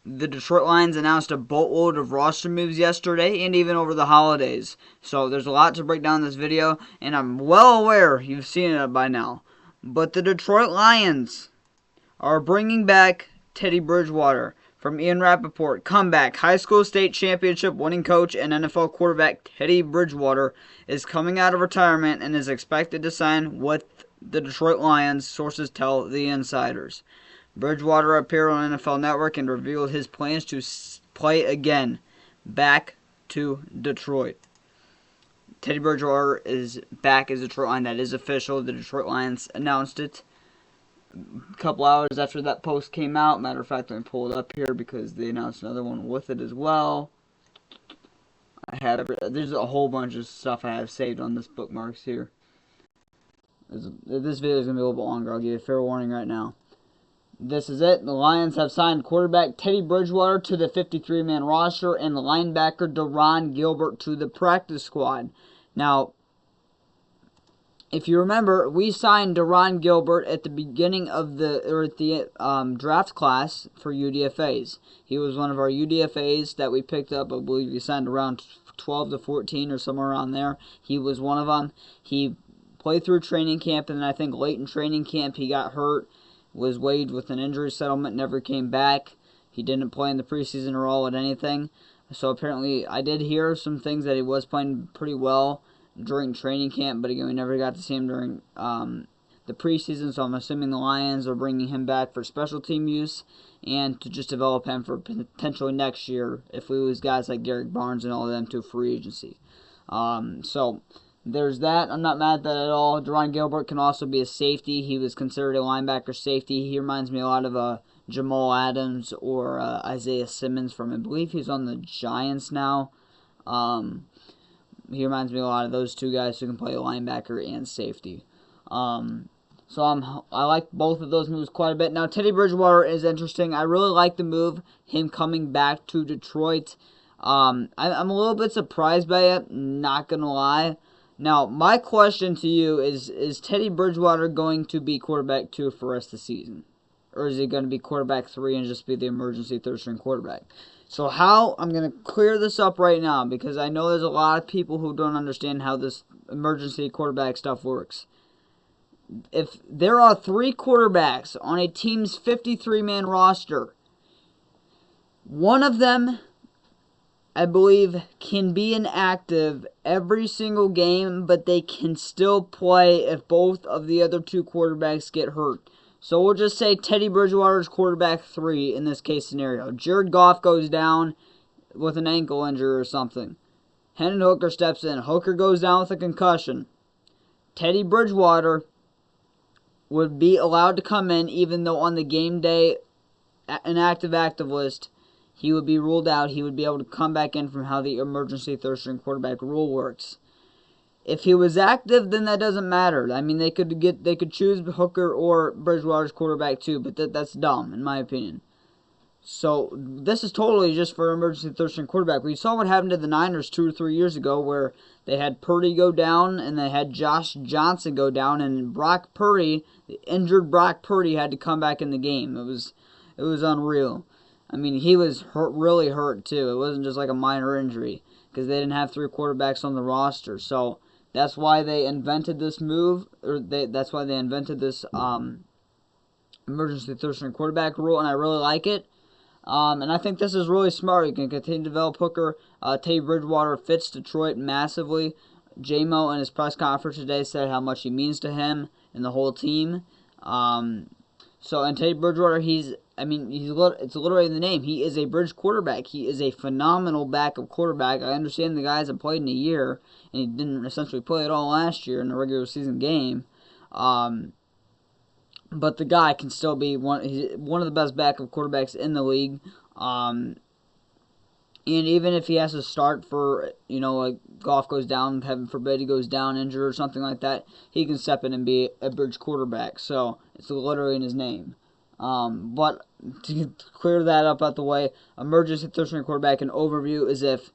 The Detroit Lions announced a boatload of roster moves yesterday and even over the holidays. So there's a lot to break down in this video, and I'm well aware you've seen it by now. But the Detroit Lions are bringing back Teddy Bridgewater. From Ian Rappaport, comeback. High school state championship winning coach and NFL quarterback Teddy Bridgewater is coming out of retirement and is expected to sign with the Detroit Lions, sources tell the insiders. Bridgewater appeared on NFL Network and revealed his plans to play again, back to Detroit. Teddy Bridgewater is back as a Detroit Lion. That is official. The Detroit Lions announced it a couple hours after that post came out. Matter of fact, let me pull it up here because they announced another one with it as well. There's a whole bunch of stuff I have saved on this bookmarks here. This video is going to be a little bit longer. I'll give you a fair warning right now. This is it. The Lions have signed quarterback Teddy Bridgewater to the 53-man roster and the linebacker Deron Gilbert to the practice squad. Now, if you remember, we signed Deron Gilbert at the beginning of the draft class for UDFAs. He was one of our UDFAs that we picked up. I believe he signed around 12 to 14 or somewhere around there. He was one of them. He played through training camp, and then I think late in training camp he got hurt, was waived with an injury settlement, never came back. He didn't play in the preseason or all at anything. So apparently I did hear some things that he was playing pretty well during training camp, but again, we never got to see him during the preseason, so I'm assuming the Lions are bringing him back for special team use and to just develop him for potentially next year if we lose guys like Derek Barnes and all of them to free agency. So there's that. I'm not mad at that at all. Deron Gilbert can also be a safety. He was considered a linebacker safety. He reminds me a lot of Jamal Adams or Isaiah Simmons from, I believe he's on the Giants now. He reminds me a lot of those two guys who can play a linebacker and safety. So I like both of those moves quite a bit. Now, Teddy Bridgewater is interesting. I really like the move, him coming back to Detroit. I'm a little bit surprised by it, not going to lie. Now, my question to you is Teddy Bridgewater going to be quarterback 2 for the rest of the season? Or is he going to be quarterback 3 and just be the emergency third-string quarterback? So I'm going to clear this up right now because I know there's a lot of people who don't understand how this emergency quarterback stuff works. If there are 3 quarterbacks on a team's 53-man roster, one of them, I believe, can be inactive every single game, but they can still play if both of the other 2 quarterbacks get hurt. So we'll just say Teddy Bridgewater is quarterback 3 in this case scenario. Jared Goff goes down with an ankle injury or something. Hendon Hooker steps in. Hooker goes down with a concussion. Teddy Bridgewater would be allowed to come in even though on the game day inactive active list he would be ruled out. He would be able to come back in from how the emergency third-string quarterback rule works. If he was active, then that doesn't matter. I mean, they could choose Hooker or Bridgewater's quarterback too, but that's dumb in my opinion. So this is totally just for emergency third-string quarterback. We saw what happened to the Niners 2 or 3 years ago, where they had Purdy go down and they had Josh Johnson go down, and Brock Purdy, the injured Brock Purdy, had to come back in the game. It was unreal. I mean, he was really hurt too. It wasn't just like a minor injury because they didn't have 3 quarterbacks on the roster. So that's why they invented this move, or that's why they invented this emergency third-string quarterback rule, and I really like it. And I think this is really smart. You can continue to develop Hooker. Teddy Bridgewater fits Detroit massively. J-Mo in his press conference today said how much he means to him and the whole team. And Teddy Bridgewater, it's literally in the name. He is a bridge quarterback. He is a phenomenal backup quarterback. I understand the guys have played in a year, and he didn't essentially play at all last year in a regular season game. But the guy can still be one of the best backup quarterbacks in the league. And even if he has to start for, like Goff goes down, heaven forbid he goes down injured or something like that, he can step in and be a bridge quarterback. So it's literally in his name. But to clear that up out the way, emergency third-string quarterback, an overview is if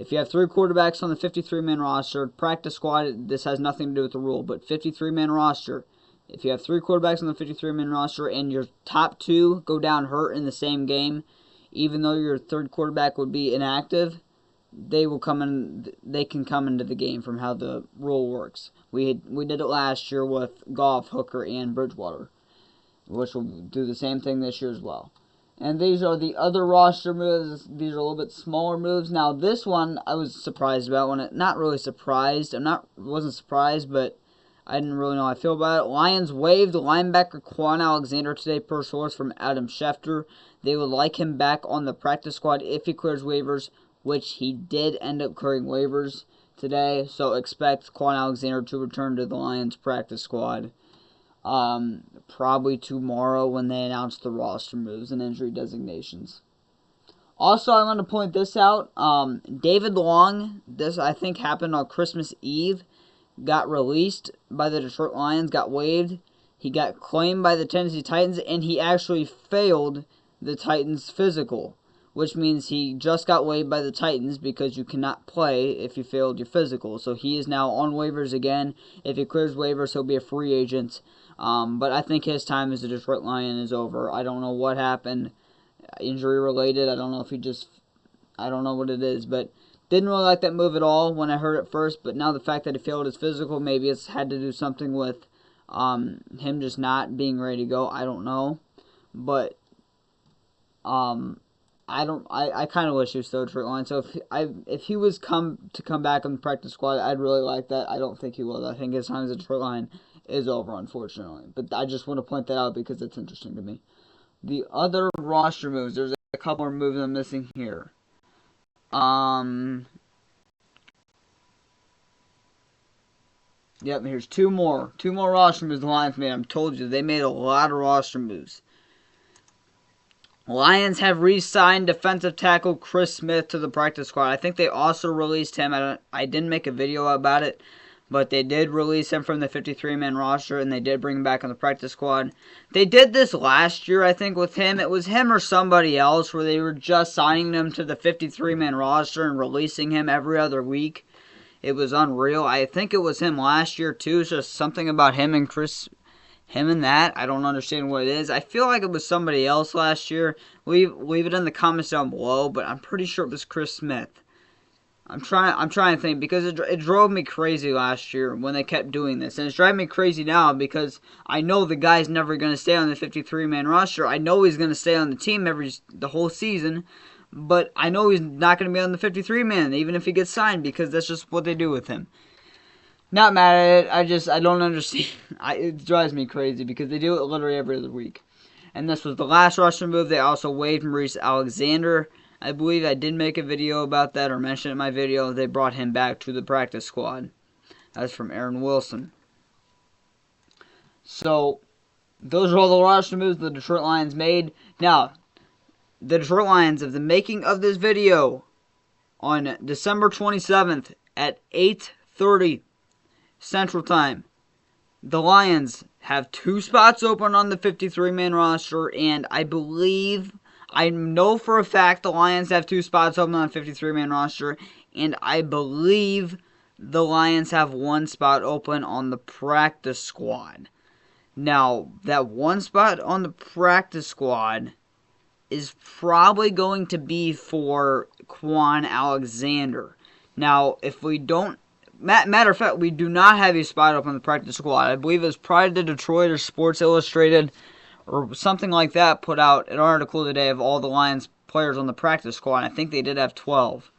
you have 3 quarterbacks on the 53-man roster, practice squad, this has nothing to do with the rule, but 53-man roster, if you have 3 quarterbacks on the 53-man roster and your top 2 go down hurt in the same game, even though your third quarterback would be inactive, they will come in. They can come into the game from how the rule works. We did it last year with Goff, Hooker, and Bridgewater, which will do the same thing this year as well. And these are the other roster moves. These are a little bit smaller moves. Now this one I was surprised about not really surprised. Wasn't surprised, but I didn't really know how I feel about it. Lions waived linebacker Quan Alexander today per source from Adam Schefter. They would like him back on the practice squad if he clears waivers, which he did end up clearing waivers today. So expect Quan Alexander to return to the Lions practice squad. Probably tomorrow when they announce the roster moves and injury designations. Also, I want to point this out. David Long, this I think happened on Christmas Eve, got released by the Detroit Lions, got waived. He got claimed by the Tennessee Titans, and he actually failed the Titans physical, which means he just got waived by the Titans because you cannot play if you failed your physical. So he is now on waivers again. If he clears waivers, he'll be a free agent. But I think his time as a Detroit Lion is over. I don't know what happened, injury related. I don't know if I don't know what it is, but didn't really like that move at all when I heard it first. But now the fact that he failed his physical, maybe it's had to do something with him just not being ready to go. I don't know, but I kind of wish he was still a Detroit Lion. So if he was come back on the practice squad, I'd really like that. I don't think he will. I think his time as a Detroit Lion is over, unfortunately. But I just want to point that out because it's interesting to me. The other roster moves, there's a couple more moves I'm missing here. Yep, here's two more roster moves the Lions made. I told you, they made a lot of roster moves. Lions have re-signed defensive tackle Chris Smith to the practice squad. I think they also released him. I didn't make a video about it, but they did release him from the 53-man roster, and they did bring him back on the practice squad. They did this last year, I think, with him. It was him or somebody else where they were just signing him to the 53-man roster and releasing him every other week. It was unreal. I think it was him last year, too. It's just something about him and that. I don't understand what it is. I feel like it was somebody else last year. Leave it in the comments down below, but I'm pretty sure it was Chris Smith. I'm trying to think because it drove me crazy last year when they kept doing this. And it's driving me crazy now because I know the guy's never going to stay on the 53-man roster. I know he's going to stay on the team the whole season. But I know he's not going to be on the 53-man even if he gets signed because that's just what they do with him. Not mad at it. I don't understand. It drives me crazy because they do it literally every other week. And this was the last roster move. They also waived Maurice Alexander. I believe I did make a video about that or mention it in my video. They brought him back to the practice squad. That's from Aaron Wilson. So, those are all the roster moves the Detroit Lions made. Now, the Detroit Lions, of the making of this video, on December 27th at 8:30 Central Time, the Lions have 2 spots open on the 53-man roster, and I know for a fact the Lions have 2 spots open on the 53-man roster, and I believe the Lions have 1 spot open on the practice squad. Now, that 1 spot on the practice squad is probably going to be for Quan Alexander. Now, if we don't... Matter of fact, we do not have a spot open on the practice squad. I believe it was probably the Detroit or Sports Illustrated or something like that put out an article today of all the Lions players on the practice squad. I think they did have 12.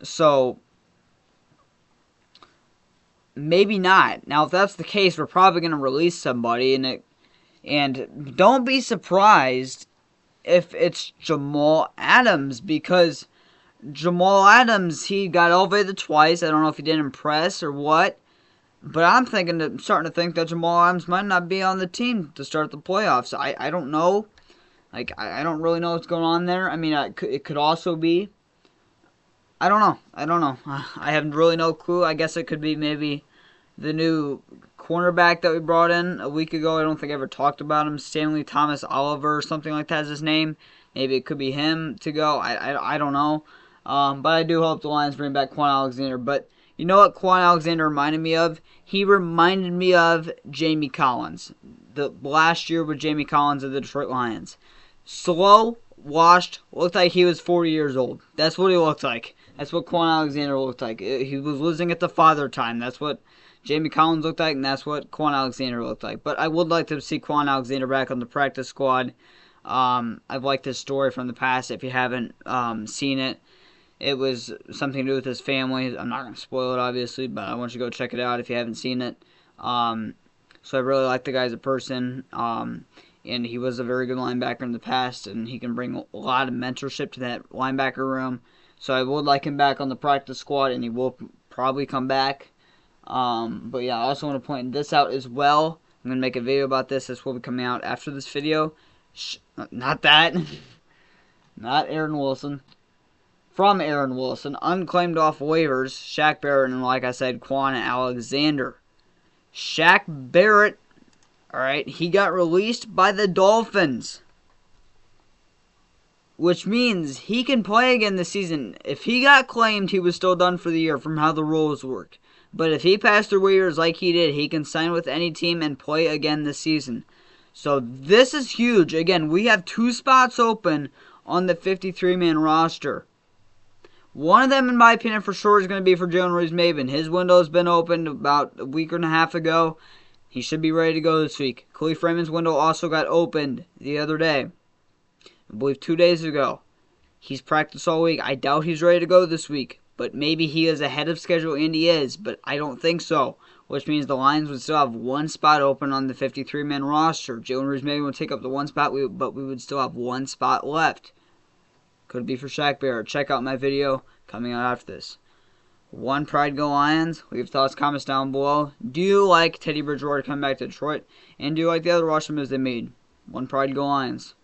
So, maybe not. Now, if that's the case, we're probably going to release somebody, and don't be surprised if it's Jamal Adams, because Jamal Adams, he got elevated twice. I don't know if he didn't impress or what, but I'm starting to think that Jamal Adams might not be on the team to start the playoffs. I don't know. I don't really know what's going on there. I mean, it could also be. I don't know. I have really no clue. I guess it could be maybe the new cornerback that we brought in a week ago. I don't think I ever talked about him. Stanley Thomas Oliver or something like that is his name. Maybe it could be him to go. I don't know. But I do hope the Lions bring back Quan Alexander. But you know what Quan Alexander reminded me of? He reminded me of Jamie Collins. The last year with Jamie Collins of the Detroit Lions. Slow, washed, looked like he was 40 years old. That's what he looked like. That's what Quan Alexander looked like. He was losing at the father time. That's what Jamie Collins looked like, and that's what Quan Alexander looked like. But I would like to see Quan Alexander back on the practice squad. I've liked his story from the past. If you haven't seen it, it was something to do with his family. I'm not going to spoil it, obviously, but I want you to go check it out if you haven't seen it. So I really like the guy as a person. And he was a very good linebacker in the past, and he can bring a lot of mentorship to that linebacker room. So I would like him back on the practice squad, and he will probably come back. But yeah, I also want to point this out as well. I'm going to make a video about this. This will be coming out after this video. Not that. Not Aaron Wilson. From Aaron Wilson. Unclaimed off waivers. Shaq Barrett and, like I said, Quan Alexander. Shaq Barrett, alright, he got released by the Dolphins. Which means he can play again this season. If he got claimed, he was still done for the year from how the rules work. But if he passed through waivers like he did, he can sign with any team and play again this season. So this is huge. Again, we have 2 spots open on the 53-man roster. One of them, in my opinion, for sure is going to be for Jalen Reeves-Maybin. His window has been opened about a week and a half ago. He should be ready to go this week. Khalif Raymond's window also got opened the other day. I believe 2 days ago. He's practiced all week. I doubt he's ready to go this week. But maybe he is ahead of schedule, and he is. But I don't think so. Which means the Lions would still have 1 spot open on the 53-man roster. Jalen Reeves-Maybin would take up the 1 spot, but we would still have 1 spot left. Could be for Shaq Barrett. Check out my video coming out after this. One Pride Go Lions. Leave thoughts, comments down below. Do you like Teddy Bridgewater coming back to Detroit? And do you like the other roster moves they made? One Pride Go Lions.